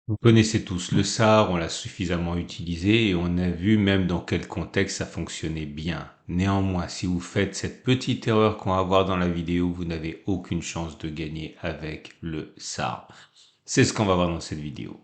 Vous connaissez tous le SAR, on l'a suffisamment utilisé et on a vu même dans quel contexte ça fonctionnait bien. Néanmoins, si vous faites cette petite erreur qu'on va voir dans la vidéo, vous n'avez aucune chance de gagner avec le SAR. C'est ce qu'on va voir dans cette vidéo.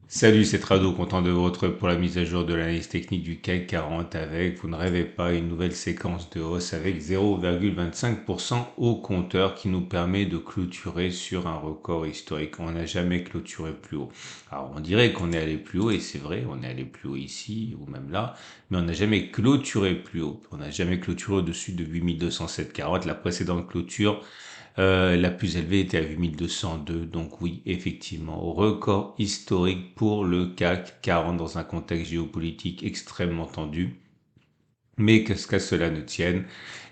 Salut, c'est Trado, content de vous retrouver pour la mise à jour de l'analyse technique du CAC 40 avec, vous ne rêvez pas, une nouvelle séquence de hausse avec 0,25% au compteur qui nous permet de clôturer sur un record historique. On n'a jamais clôturé plus haut. Alors on dirait qu'on est allé plus haut et c'est vrai, on est allé plus haut ici ou même là, mais on n'a jamais clôturé plus haut. On n'a jamais clôturé au-dessus de 8207,40. La précédente clôture la plus élevée était à 8202, donc oui, effectivement, record historique pour le CAC 40 dans un contexte géopolitique extrêmement tendu. Mais qu'à cela ne tienne,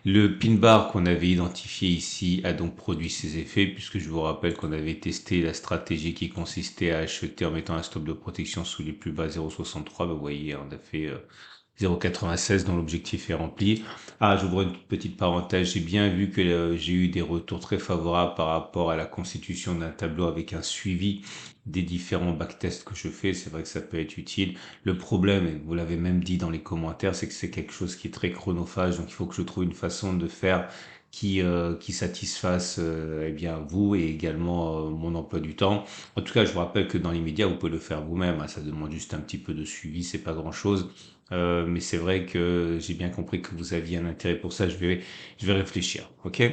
le pin bar qu'on avait identifié ici a donc produit ses effets, puisque je vous rappelle qu'on avait testé la stratégie qui consistait à acheter en mettant un stop de protection sous les plus bas 0,63. Vous voyez, on a fait 0,96 dont l'objectif est rempli. Ah, j'ouvre une petite parenthèse. J'ai bien vu que j'ai eu des retours très favorables par rapport à la constitution d'un tableau avec un suivi des différents backtests que je fais. C'est vrai que ça peut être utile. Le problème, et vous l'avez même dit dans les commentaires, c'est que c'est quelque chose qui est très chronophage. Donc il faut que je trouve une façon de faire qui satisfasse eh bien vous et également mon emploi du temps. En tout cas, je vous rappelle que dans l'immédiat, vous pouvez le faire vous-même, hein. Ça demande juste un petit peu de suivi, c'est pas grand-chose. Mais c'est vrai que j'ai bien compris que vous aviez un intérêt pour ça. Je vais réfléchir. Ok?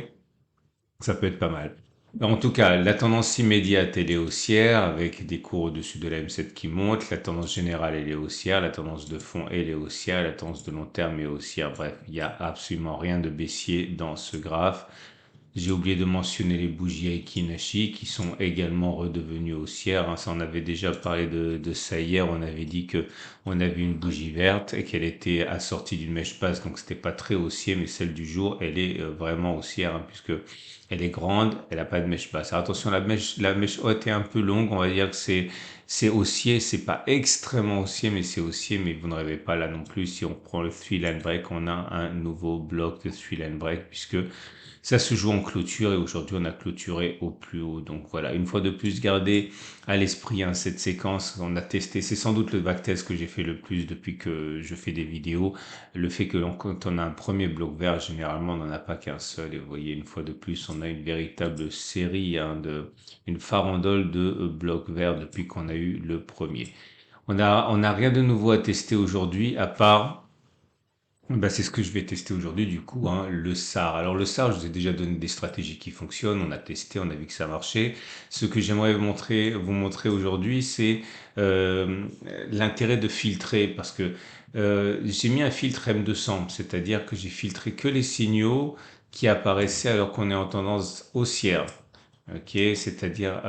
Ça peut être pas mal. En tout cas, la tendance immédiate, elle est haussière avec des cours au-dessus de la M7 qui montent. La tendance générale, elle est haussière. La tendance de fond, elle est haussière. La tendance de long terme est haussière. Bref, il n'y a absolument rien de baissier dans ce graphe. J'ai oublié de mentionner les bougies Aiki qui sont également redevenues haussières, hein. Ça, on avait déjà parlé de ça hier. On avait dit que on avait une bougie verte et qu'elle était assortie d'une mèche basse, donc c'était pas très haussier, mais celle du jour, elle est vraiment haussière, hein, puisque elle est grande, elle a pas de mèche basse. Alors attention, la mèche haute est un peu longue. On va dire que c'est haussier, c'est pas extrêmement haussier, mais c'est haussier. Mais vous ne rêvez pas là non plus. Si on prend le three line break, on a un nouveau bloc de three line break puisque ça se joue en clôture et aujourd'hui on a clôturé au plus haut. Donc voilà, une fois de plus, gardez à l'esprit hein, cette séquence. On a testé, c'est sans doute le backtest que j'ai fait le plus depuis que je fais des vidéos. Le fait que quand on a un premier bloc vert, généralement on n'en a pas qu'un seul. Et vous voyez, une fois de plus, on a une véritable série, hein, une farandole de blocs verts depuis qu'on a eu le premier. On a rien de nouveau à tester aujourd'hui à part bah, c'est ce que je vais tester aujourd'hui du coup, hein, le SAR. Alors le SAR, je vous ai déjà donné des stratégies qui fonctionnent, on a testé, on a vu que ça marchait. Ce que j'aimerais vous montrer aujourd'hui, c'est euh, l'intérêt de filtrer parce que j'ai mis un filtre M200, c'est-à-dire que j'ai filtré que les signaux qui apparaissaient alors qu'on est en tendance haussière. Ok, c'est-à-dire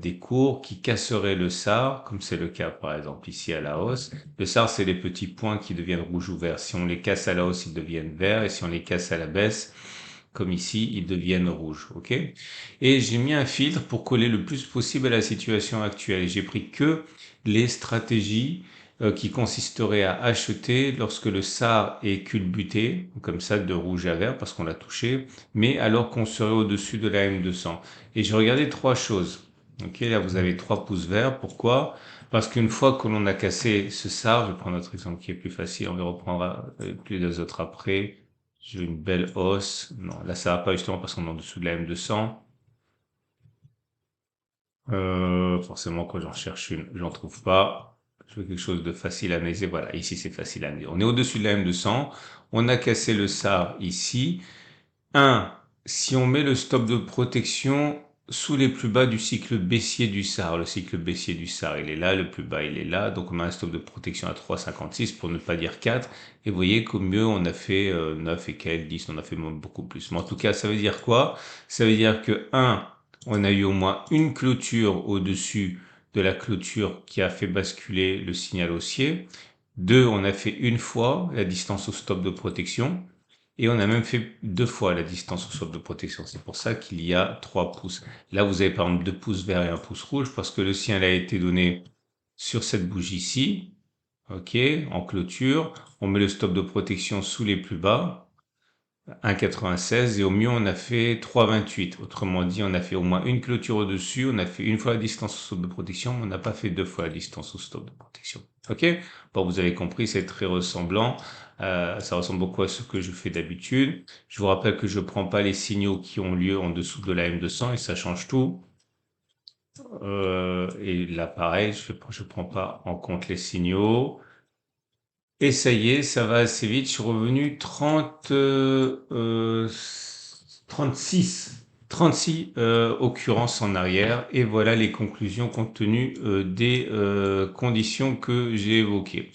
des cours qui casseraient le SAR, comme c'est le cas par exemple ici à la hausse. Le SAR, c'est les petits points qui deviennent rouge ou vert. Si on les casse à la hausse, ils deviennent verts, et si on les casse à la baisse, comme ici, ils deviennent rouges. Ok? Et j'ai mis un filtre pour coller le plus possible à la situation actuelle. J'ai pris que les stratégies qui consisteraient à acheter lorsque le SAR est culbuté, comme ça de rouge à vert parce qu'on l'a touché, mais alors qu'on serait au-dessus de la M200. Et j'ai regardé trois choses. Ok, là vous avez trois pouces verts. Pourquoi? Parce qu'une fois que l'on a cassé ce SAR, je vais prendre notre exemple qui est plus facile, on le reprendra plus les autres après. J'ai une belle hausse. Non, là ça va pas justement parce qu'on est en dessous de la M200. Forcément quand j'en cherche une, j'en trouve pas. Je veux quelque chose de facile à analyser. Voilà, ici c'est facile à analyser. On est au-dessus de la M200. On a cassé le SAR ici. Un, si on met le stop de protection sous les plus bas du cycle baissier du SAR, le cycle baissier du SAR, il est là, le plus bas, il est là, donc on a un stop de protection à 3,56 pour ne pas dire 4, et vous voyez qu'au mieux on a fait 9 et quelques, 10, on a fait même beaucoup plus. Mais en tout cas, ça veut dire quoi? Ça veut dire que un, on a eu au moins une clôture au-dessus de la clôture qui a fait basculer le signal haussier. Deux, on a fait une fois la distance au stop de protection. Et on a même fait deux fois la distance au sol de protection. C'est pour ça qu'il y a 3 pouces. Là, vous avez par exemple 2 pouces verts et un pouce rouge parce que le signal a été donné sur cette bougie-ci. OK, en clôture. On met le stop de protection sous les plus bas. 1,96 et au mieux on a fait 3,28. Autrement dit, on a fait au moins une clôture au-dessus, on a fait une fois la distance au stop de protection, mais on n'a pas fait deux fois la distance au stop de protection. Ok? Bon, vous avez compris, c'est très ressemblant. Ça ressemble beaucoup à ce que je fais d'habitude. Je vous rappelle que je prends pas les signaux qui ont lieu en dessous de la M200 et ça change tout. Et là, pareil, je prends pas en compte les signaux. Et ça y est, ça va assez vite. Je suis revenu 36 occurrences en arrière. Et voilà les conclusions compte tenu des conditions que j'ai évoquées.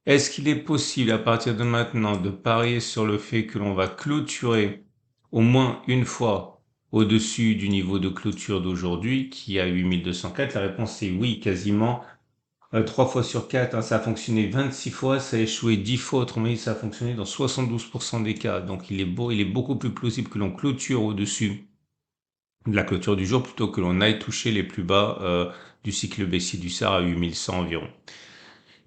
Est-ce qu'il est possible à partir de maintenant de parier sur le fait que l'on va clôturer au moins une fois au-dessus du niveau de clôture d'aujourd'hui qui est à 8204? La réponse est oui, quasiment 3 fois sur 4, hein, ça a fonctionné 26 fois, ça a échoué 10 fois, autrement dit, ça a fonctionné dans 72% des cas. Donc il est beaucoup plus plausible que l'on clôture au-dessus de la clôture du jour plutôt que l'on aille toucher les plus bas du cycle baissier du SAR à 8100 environ.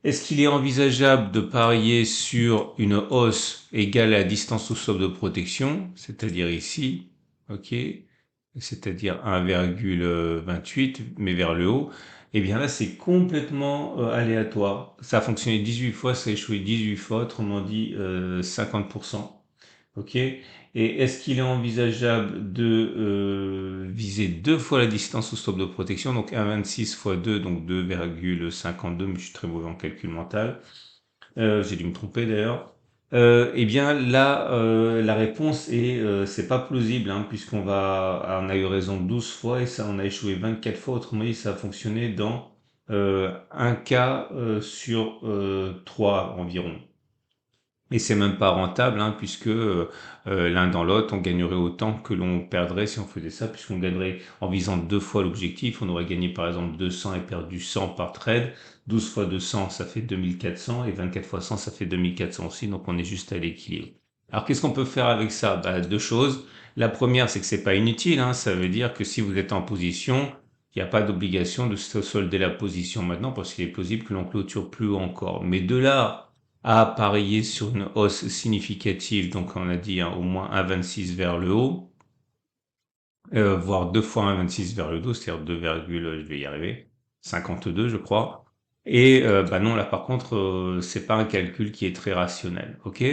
Est-ce qu'il est envisageable de parier sur une hausse égale à la distance au stop de protection, c'est-à-dire ici, ok, c'est-à-dire 1,28, mais vers le haut? Eh bien là, c'est complètement aléatoire. Ça a fonctionné 18 fois, ça a échoué 18 fois, autrement dit 50%. Ok. Et est-ce qu'il est envisageable de viser deux fois la distance au stop de protection, donc 1,26 fois 2, donc 2,52, mais je suis très mauvais en calcul mental. J'ai dû me tromper d'ailleurs. Eh bien là, la réponse est c'est pas plausible, hein, on a eu raison 12 fois et ça on a échoué 24 fois. Autrement dit, ça a fonctionné dans un cas sur 3 environ. Et c'est même pas rentable, hein, puisque l'un dans l'autre, on gagnerait autant que l'on perdrait si on faisait ça, puisqu'on gagnerait en visant deux fois l'objectif. On aurait gagné par exemple 200 et perdu 100 par trade. 12 fois 200, ça fait 2400 et 24 fois 100, ça fait 2400 aussi. Donc on est juste à l'équilibre. Alors qu'est-ce qu'on peut faire avec ça? Bah, deux choses. La première, c'est que c'est pas inutile, hein. Ça veut dire que si vous êtes en position, il n'y a pas d'obligation de se solder la position maintenant parce qu'il est plausible que l'on clôture plus haut encore. Mais de là à parier sur une hausse significative, donc on a dit hein, au moins 1,26 vers le haut, voire deux fois 1,26 vers le haut, c'est-à-dire 2, je vais y arriver, 52 je crois. Et bah non, là par contre, c'est pas un calcul qui est très rationnel, ok?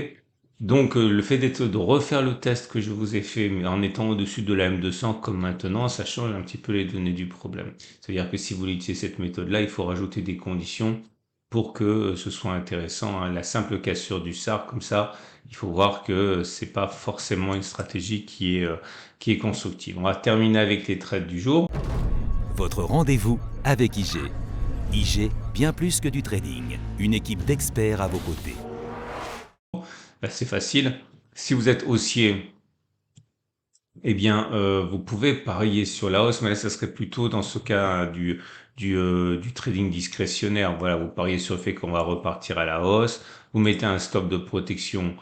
Donc le fait de refaire le test que je vous ai fait, mais en étant au-dessus de la M200 comme maintenant, ça change un petit peu les données du problème. C'est-à-dire que si vous voulez utiliser cette méthode-là, il faut rajouter des conditions pour que ce soit intéressant, hein. La simple cassure du SAR, comme ça, il faut voir que c'est pas forcément une stratégie qui est constructive. On va terminer avec les trades du jour. Votre rendez-vous avec IG. IG, bien plus que du trading. Une équipe d'experts à vos côtés. Bah, c'est facile. Si vous êtes haussier, eh bien, vous pouvez parier sur la hausse, mais là, ça serait plutôt dans ce cas du trading discrétionnaire. Voilà, vous pariez sur le fait qu'on va repartir à la hausse. Vous mettez un stop de protection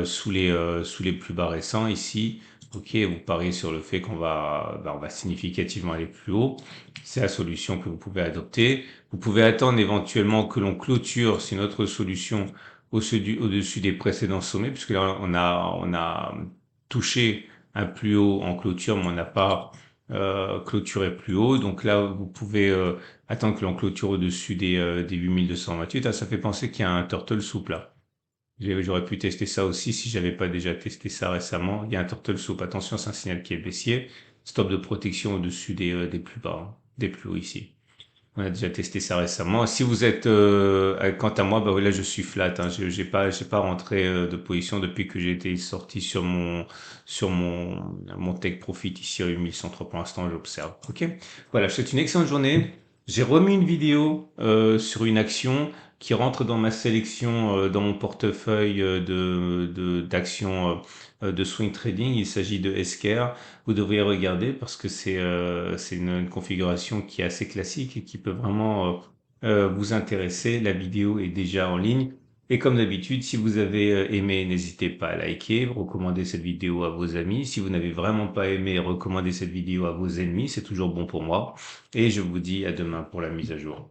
sous les plus bas récents ici. Ok, vous pariez sur le fait on va significativement aller plus haut. C'est la solution que vous pouvez adopter. Vous pouvez attendre éventuellement que l'on clôture, c'est notre solution au-dessus des précédents sommets, puisque là, on a touché un plus haut en clôture, mais on n'a pas clôturé plus haut. Donc là, vous pouvez attendre que l'on clôture au-dessus des 8228. Ah, ça fait penser qu'il y a un turtle soup là. J'aurais pu tester ça aussi si j'avais pas déjà testé ça récemment. Il y a un turtle soup. Attention, c'est un signal qui est baissier. Stop de protection au-dessus des plus bas, hein, des plus hauts ici. On a déjà testé ça récemment. Si vous êtes, quant à moi, bah voilà, je suis flat, hein. J'ai pas rentré de position depuis que j'ai été sorti sur mon take profit ici à 8103 pour l'instant, j'observe. Ok. Voilà, je vous souhaite une excellente journée. J'ai remis une vidéo sur une action qui rentre dans ma sélection, dans mon portefeuille d'actions de swing trading. Il s'agit de Esker. Vous devriez regarder parce que c'est une configuration qui est assez classique et qui peut vraiment vous intéresser. La vidéo est déjà en ligne. Et comme d'habitude, si vous avez aimé, n'hésitez pas à liker, recommander cette vidéo à vos amis. Si vous n'avez vraiment pas aimé, recommandez cette vidéo à vos ennemis, c'est toujours bon pour moi. Et je vous dis à demain pour la mise à jour.